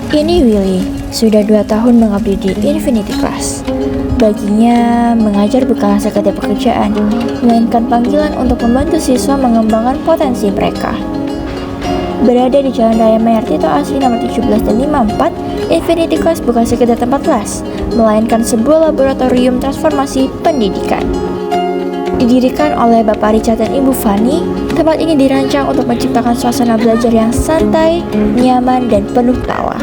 Ini Willy, sudah 2 tahun mengabdi di Infinity Class. Baginya, mengajar bukanlah sekedar pekerjaan, melainkan panggilan untuk membantu siswa mengembangkan potensi mereka. Berada di Jalan Raya Mayor Tito Asri nomor 17 dan 54, Infinity Class bukan sekedar tempat kelas, melainkan sebuah laboratorium transformasi pendidikan. Didirikan oleh Bapak Richard dan Ibu Fani, tempat ini dirancang untuk menciptakan suasana belajar yang santai, nyaman, dan penuh tawa.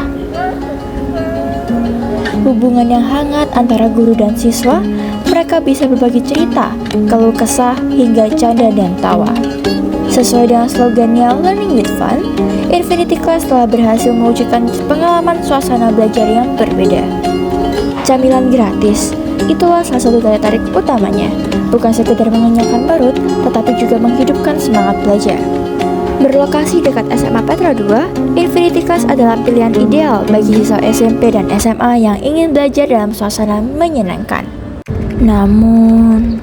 Hubungan yang hangat antara guru dan siswa, mereka bisa berbagi cerita, keluh kesah, hingga canda dan tawa. Sesuai dengan slogannya Learning with Fun, Infinity Class telah berhasil mewujudkan pengalaman suasana belajar yang berbeda. Camilan gratis, itulah salah satu daya tarik utamanya. Bukan sekedar mengenyangkan perut, tetapi juga menghidupkan semangat belajar. Berlokasi dekat SMA Petra 2, Infinity Class adalah pilihan ideal bagi siswa SMP dan SMA yang ingin belajar dalam suasana menyenangkan. Namun,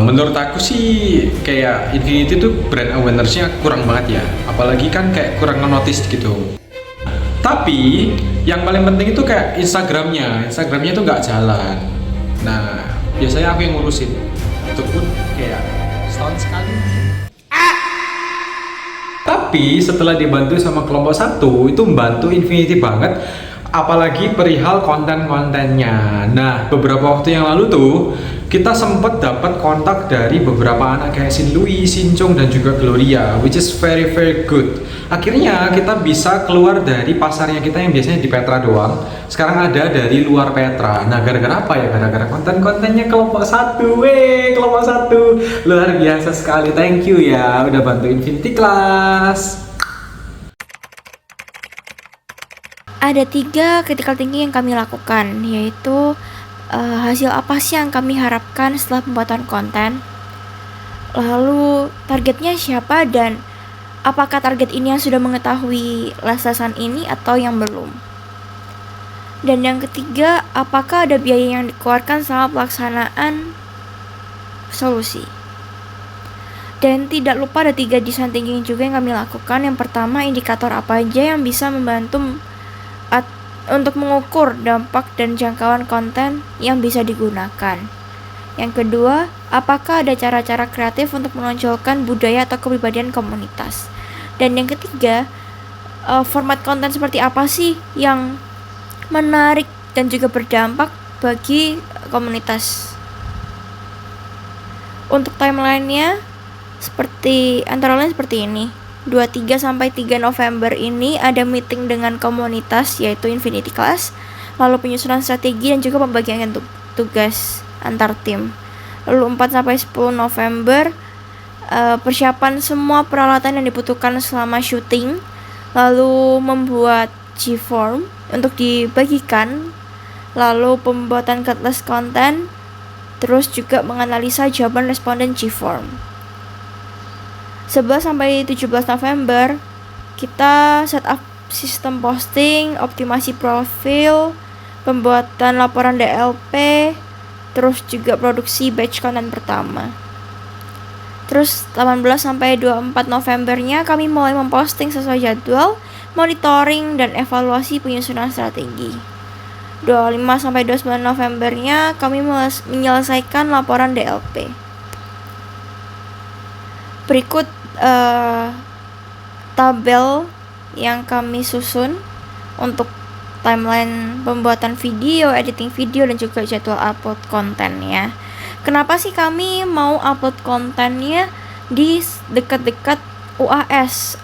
menurut aku sih kayak Infinity tuh brand awareness-nya kurang banget ya. Apalagi kan kayak kurang notice gitu. Tapi yang paling penting itu kayak Instagramnya tuh nggak jalan. Nah, biasanya aku yang ngurusin. Itu pun kayak setahun sekali. Tapi setelah dibantu sama kelompok satu, itu membantu Infinity banget. Apalagi perihal konten-kontennya. Nah, beberapa waktu yang lalu tuh kita sempat dapat kontak dari beberapa anak kayak Sin Louis, Sin Chong, dan juga Gloria, which is very very good. Akhirnya kita bisa keluar dari pasarnya kita yang biasanya di Petra doang. Sekarang ada dari luar Petra. Nah, gara-gara apa ya? Gara-gara konten-kontennya kelompok satu. Kelompok satu luar biasa sekali. Thank you ya udah bantu Infinity Class. ada 3 critical thinking yang kami lakukan, yaitu hasil apa sih yang kami harapkan setelah pembuatan konten, lalu targetnya siapa, dan apakah target ini yang sudah mengetahui les-lesan ini atau yang belum. Dan yang ketiga, apakah ada biaya yang dikeluarkan selama pelaksanaan solusi. Dan tidak lupa ada 3 design thinking juga yang kami lakukan. Yang pertama, indikator apa aja yang bisa membantu untuk mengukur dampak dan jangkauan konten yang bisa digunakan. Yang kedua, apakah ada cara-cara kreatif untuk menonjolkan budaya atau kepribadian komunitas. Dan yang ketiga, format konten seperti apa sih yang menarik dan juga berdampak bagi komunitas. Untuk timelinenya antara lain seperti ini. 23 sampai 3 November ini ada meeting dengan komunitas yaitu Infinity Class, lalu penyusunan strategi dan juga pembagian tugas antar tim. Lalu 4 sampai 10 November persiapan semua peralatan yang dibutuhkan selama syuting, lalu membuat G-form untuk dibagikan, lalu pembuatan catalyst konten, terus juga menganalisa jawaban responden G-form. 11 sampai 17 November kita setup sistem posting, optimasi profil, pembuatan laporan DLP, terus juga produksi batch konten pertama. Terus 18 sampai 24 Novembernya kami mulai memposting sesuai jadwal, monitoring dan evaluasi penyusunan strategi. 25 sampai 29 Novembernya kami menyelesaikan laporan DLP. Berikut tabel yang kami susun untuk timeline pembuatan video, editing video, dan juga jadwal upload kontennya. Kenapa sih kami mau upload kontennya di dekat-dekat UAS?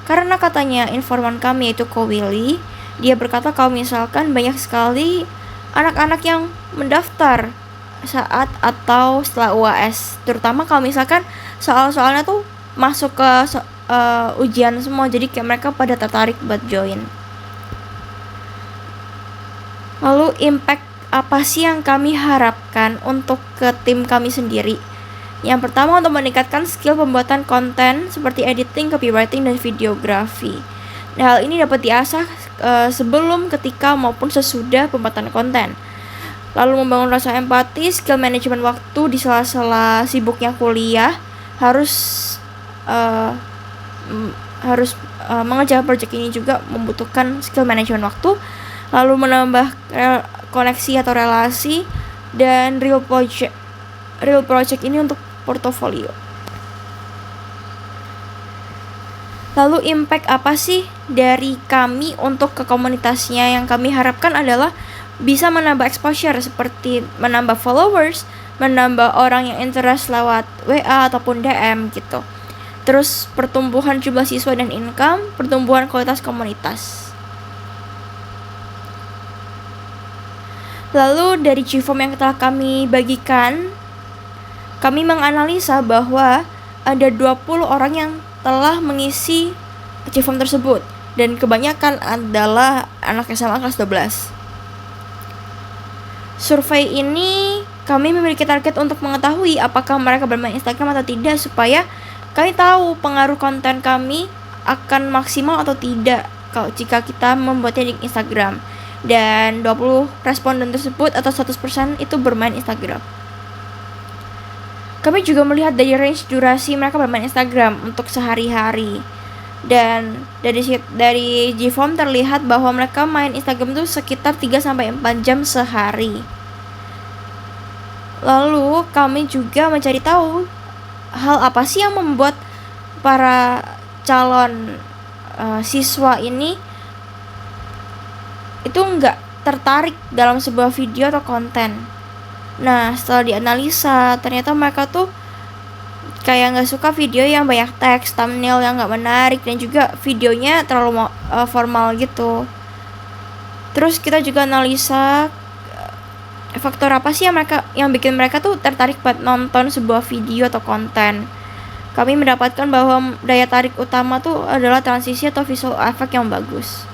Karena katanya informan kami yaitu Ko Willy, dia berkata kalau misalkan banyak sekali anak-anak yang mendaftar saat atau setelah UAS, terutama kalau misalkan soal-soalnya tuh masuk ke ujian semua, jadi kayak mereka pada tertarik buat join. Lalu impact apa sih yang kami harapkan untuk ke tim kami sendiri? Yang pertama, untuk meningkatkan skill pembuatan konten seperti editing, copywriting, dan videografi. Nah, hal ini dapat diasah sebelum, ketika, maupun sesudah pembuatan konten. Lalu membangun rasa empati, skill manajemen waktu di sela-sela sibuknya kuliah harus harus mengerjakan project ini juga membutuhkan skill manajemen waktu, lalu menambah koneksi atau relasi, dan real project ini untuk portofolio. Lalu impact apa sih dari kami untuk ke komunitasnya? Yang kami harapkan adalah bisa menambah exposure, seperti menambah followers, menambah orang yang interest lewat WA ataupun DM gitu. Terus pertumbuhan jumlah siswa dan income, pertumbuhan kualitas komunitas. Lalu dari GFOM yang telah kami bagikan, kami menganalisa bahwa ada 20 orang yang telah mengisi GFOM tersebut, dan kebanyakan adalah anak SMA kelas 12. Survei ini kami memiliki target untuk mengetahui apakah mereka bermain Instagram atau tidak, supaya kami tahu pengaruh konten kami akan maksimal atau tidak kalau jika kita membuatnya di Instagram. Dan 20 responden tersebut atau 100% itu bermain Instagram. Kami juga melihat dari range durasi mereka bermain Instagram untuk sehari-hari. Dan dari GFOM terlihat bahwa mereka main Instagram itu sekitar 3-4 jam sehari. Lalu kami juga mencari tahu hal apa sih yang membuat para calon siswa ini itu nggak tertarik dalam sebuah video atau konten. Nah, setelah dianalisa, ternyata mereka tuh kayak nggak suka video yang banyak teks, thumbnail yang nggak menarik, dan juga videonya terlalu formal gitu. Terus kita juga analisa faktor apa sih yang bikin mereka tuh tertarik buat nonton sebuah video atau konten. Kami mendapatkan bahwa daya tarik utama tuh adalah transisi atau visual effect yang bagus.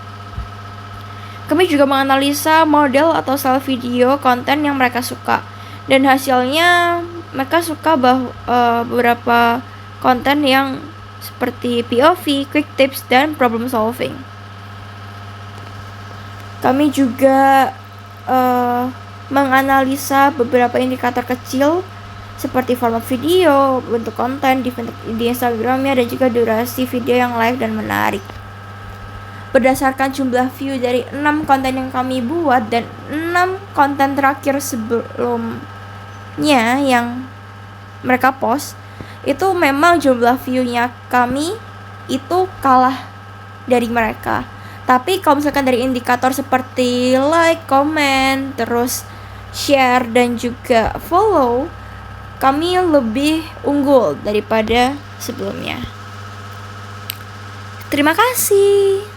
Kami juga menganalisa model atau style video konten yang mereka suka, dan hasilnya mereka suka beberapa konten yang seperti POV, quick tips, dan problem solving. Kami juga menganalisa beberapa indikator kecil seperti format video, bentuk konten di Instagramnya, dan juga durasi video yang live dan menarik. Berdasarkan jumlah view dari 6 konten yang kami buat dan 6 konten terakhir sebelumnya yang mereka post, itu memang jumlah view-nya kami itu kalah dari mereka. Tapi kalau misalkan dari indikator seperti like, comment, terus share, dan juga follow, kami lebih unggul daripada sebelumnya. Terima kasih.